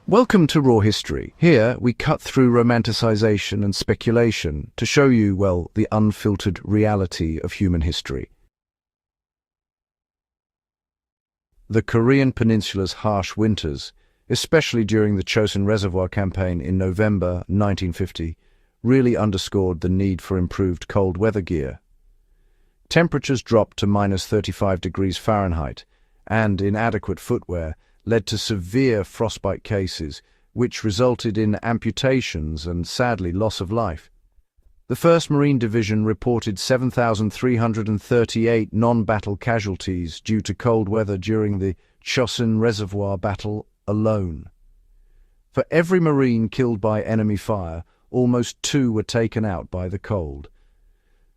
Welcome to Raw History. Here, we cut through romanticization and speculation to show you, well, the unfiltered reality of human history. The Korean Peninsula's harsh winters, especially during the Chosin Reservoir campaign in November 1950, really underscored the need for improved cold weather gear. Temperatures dropped to -35 degrees Fahrenheit, and inadequate footwear led to severe frostbite cases, which resulted in amputations and, sadly, loss of life. The 1st Marine Division reported 7,338 non-battle casualties due to cold weather during the Chosin Reservoir battle alone. For every Marine killed by enemy fire, almost 2 were taken out by the cold.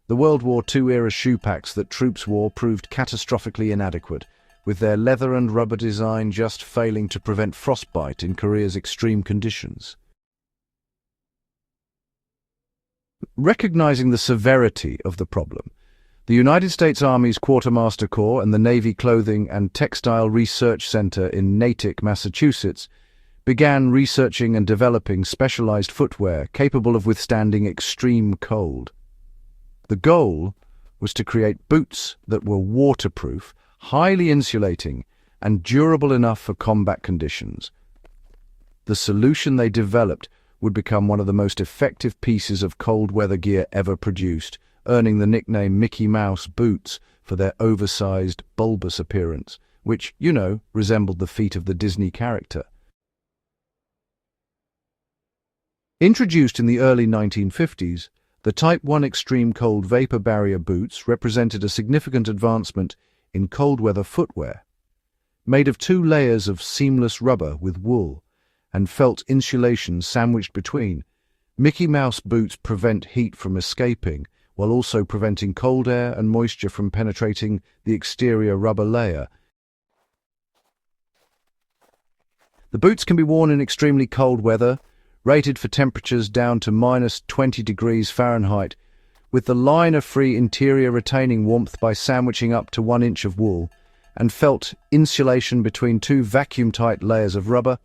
The World War II-era shoepacs that troops wore proved catastrophically inadequate, with their leather and rubber design just failing to prevent frostbite in Korea's extreme conditions. Recognizing the severity of the problem, the United States Army's Quartermaster Corps and the Navy Clothing and Textile Research Center in Natick, Massachusetts, began researching and developing specialized footwear capable of withstanding extreme cold. The goal was to create boots that were waterproof, highly insulating, and durable enough for combat conditions. The solution they developed would become one of the most effective pieces of cold weather gear ever produced, earning the nickname Mickey Mouse boots for their oversized, bulbous appearance, which, resembled the feet of the Disney character. Introduced in the early 1950s, the Type 1 Extreme Cold Vapor Barrier boots represented a significant advancement in cold weather footwear. Made of 2 layers of seamless rubber with wool and felt insulation sandwiched between, Mickey Mouse boots prevent heat from escaping while also preventing cold air and moisture from penetrating the exterior rubber layer. The boots can be worn in extremely cold weather, rated for temperatures down to -20 degrees Fahrenheit, with the liner-free interior retaining warmth by sandwiching up to 1 inch of wool, and felt insulation between 2 vacuum-tight layers of rubber.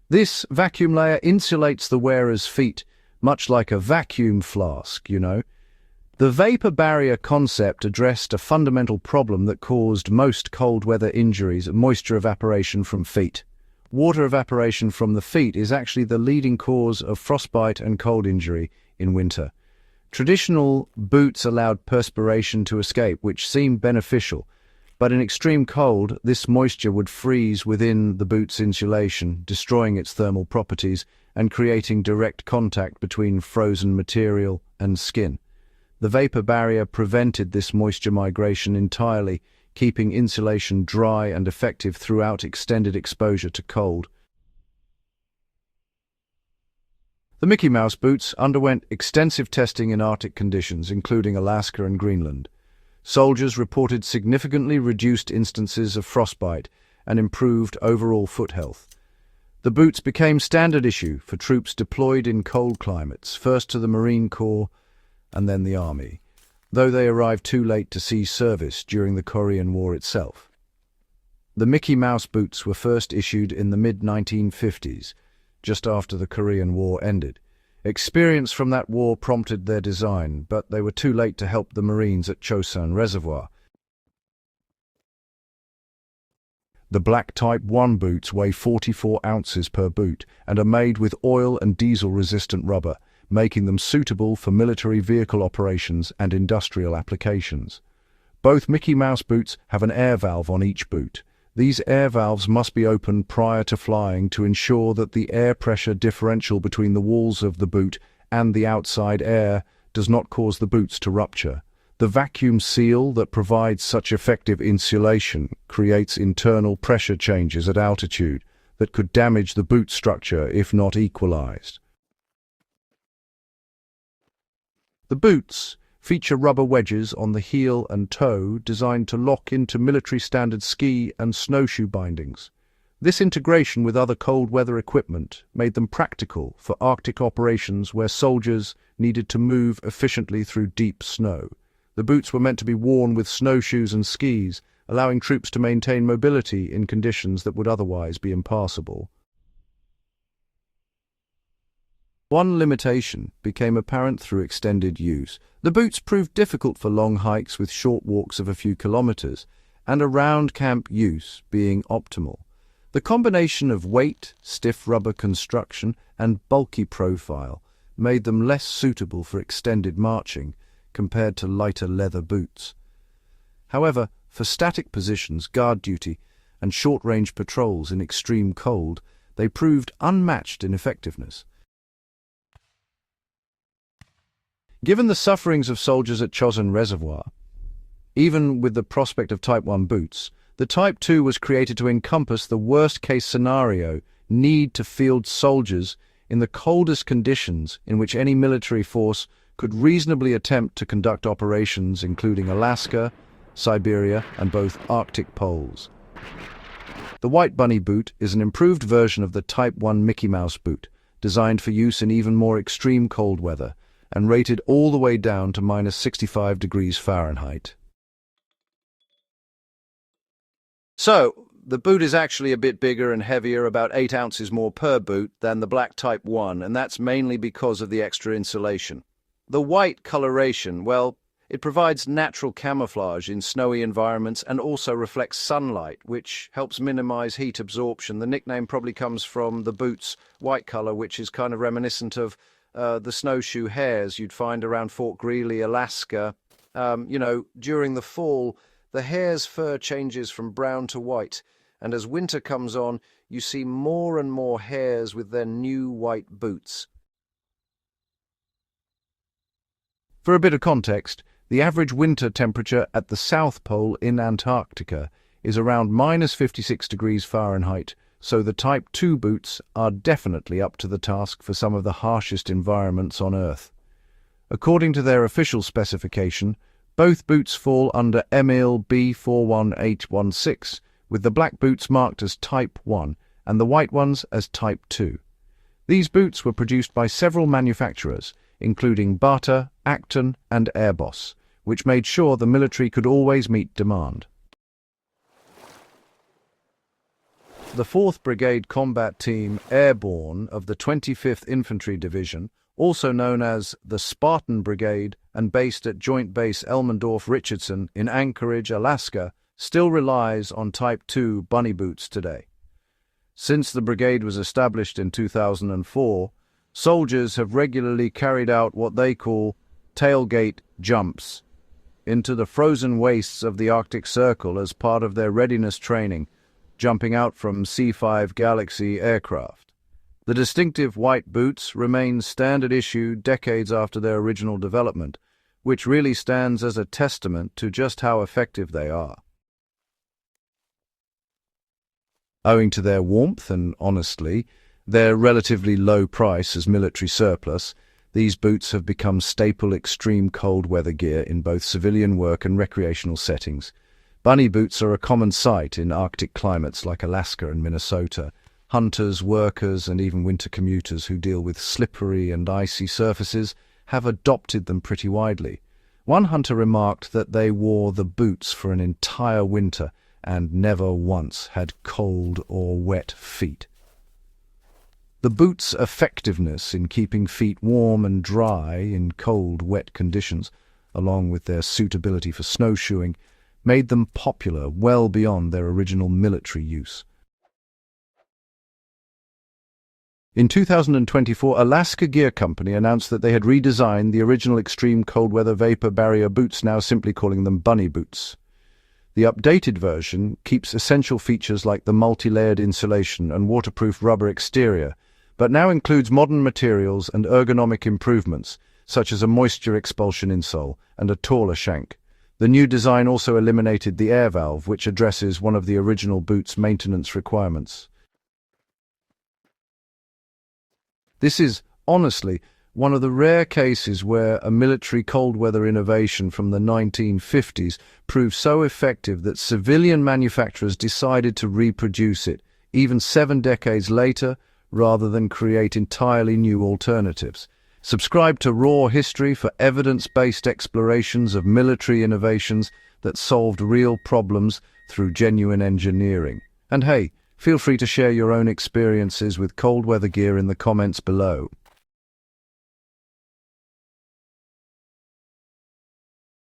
This vacuum layer insulates the wearer's feet, much like a vacuum flask, The vapor barrier concept addressed a fundamental problem that caused most cold weather injuries: moisture evaporation from feet. Water evaporation from the feet is actually the leading cause of frostbite and cold injury in winter. Traditional boots allowed perspiration to escape, which seemed beneficial, but in extreme cold, this moisture would freeze within the boot's insulation, destroying its thermal properties and creating direct contact between frozen material and skin. The vapor barrier prevented this moisture migration entirely, keeping insulation dry and effective throughout extended exposure to cold. The Mickey Mouse boots underwent extensive testing in Arctic conditions, including Alaska and Greenland. Soldiers reported significantly reduced instances of frostbite and improved overall foot health. The boots became standard issue for troops deployed in cold climates, first to the Marine Corps and then the Army, though they arrived too late to see service during the Korean War itself. The Mickey Mouse boots were first issued in the mid-1950s, just after the Korean War ended. Experience from that war prompted their design, but they were too late to help the Marines at Chosin Reservoir. The black Type 1 boots weigh 44 ounces per boot and are made with oil and diesel-resistant rubber, making them suitable for military vehicle operations and industrial applications. Both Mickey Mouse boots have an air valve on each boot. These air valves must be opened prior to flying to ensure that the air pressure differential between the walls of the boot and the outside air does not cause the boots to rupture. The vacuum seal that provides such effective insulation creates internal pressure changes at altitude that could damage the boot structure if not equalized. The boots feature rubber wedges on the heel and toe designed to lock into military standard ski and snowshoe bindings. This integration with other cold weather equipment made them practical for Arctic operations where soldiers needed to move efficiently through deep snow. The boots were meant to be worn with snowshoes and skis, allowing troops to maintain mobility in conditions that would otherwise be impassable. One limitation became apparent through extended use. The boots proved difficult for long hikes with short walks of a few kilometers, and around camp use being optimal. The combination of weight, stiff rubber construction, and bulky profile made them less suitable for extended marching compared to lighter leather boots. However, for static positions, guard duty, and short-range patrols in extreme cold, they proved unmatched in effectiveness. Given the sufferings of soldiers at Chosin Reservoir, even with the prospect of Type 1 boots, the Type 2 was created to encompass the worst-case scenario need to field soldiers in the coldest conditions in which any military force could reasonably attempt to conduct operations, including Alaska, Siberia, and both Arctic poles. The White Bunny boot is an improved version of the Type 1 Mickey Mouse boot, designed for use in even more extreme cold weather, and rated all the way down to -65 degrees Fahrenheit. So, the boot is actually a bit bigger and heavier, about 8 ounces more per boot than the black Type 1, and that's mainly because of the extra insulation. The white coloration, well, it provides natural camouflage in snowy environments and also reflects sunlight, which helps minimize heat absorption. The nickname probably comes from the boot's white color, which is kind of reminiscent of the snowshoe hares you'd find around Fort Greely, Alaska. During the fall, the hare's fur changes from brown to white, and as winter comes on, you see more and more hares with their new white boots. For a bit of context, the average winter temperature at the South Pole in Antarctica is around -56 degrees Fahrenheit, so the Type 2 boots are definitely up to the task for some of the harshest environments on Earth. According to their official specification, both boots fall under MIL B41H16, with the black boots marked as Type 1 and the white ones as Type 2. These boots were produced by several manufacturers, including Bata, Acton, and Airbus, which made sure the military could always meet demand. The 4th Brigade Combat Team, airborne of the 25th Infantry Division, also known as the Spartan Brigade and based at Joint Base Elmendorf-Richardson in Anchorage, Alaska, still relies on Type 2 bunny boots today. Since the brigade was established in 2004, soldiers have regularly carried out what they call tailgate jumps into the frozen wastes of the Arctic Circle as part of their readiness training, jumping out from C-5 Galaxy aircraft. The distinctive white boots remain standard issue decades after their original development, which really stands as a testament to just how effective they are. Owing to their warmth and, honestly, their relatively low price as military surplus, these boots have become staple extreme cold weather gear in both civilian work and recreational settings. Bunny boots are a common sight in Arctic climates like Alaska and Minnesota. Hunters, workers, and even winter commuters who deal with slippery and icy surfaces have adopted them pretty widely. One hunter remarked that they wore the boots for an entire winter and never once had cold or wet feet. The boots' effectiveness in keeping feet warm and dry in cold, wet conditions, along with their suitability for snowshoeing, made them popular well beyond their original military use. In 2024, Alaska Gear Company announced that they had redesigned the original extreme cold weather vapor barrier boots, now simply calling them bunny boots. The updated version keeps essential features like the multi-layered insulation and waterproof rubber exterior, but now includes modern materials and ergonomic improvements, such as a moisture expulsion insole and a taller shank. The new design also eliminated the air valve, which addresses one of the original boot's maintenance requirements. This is, honestly, one of the rare cases where a military cold-weather innovation from the 1950s proved so effective that civilian manufacturers decided to reproduce it, even 7 decades later, rather than create entirely new alternatives. Subscribe to Raw History for evidence-based explorations of military innovations that solved real problems through genuine engineering. And hey, feel free to share your own experiences with cold weather gear in the comments below.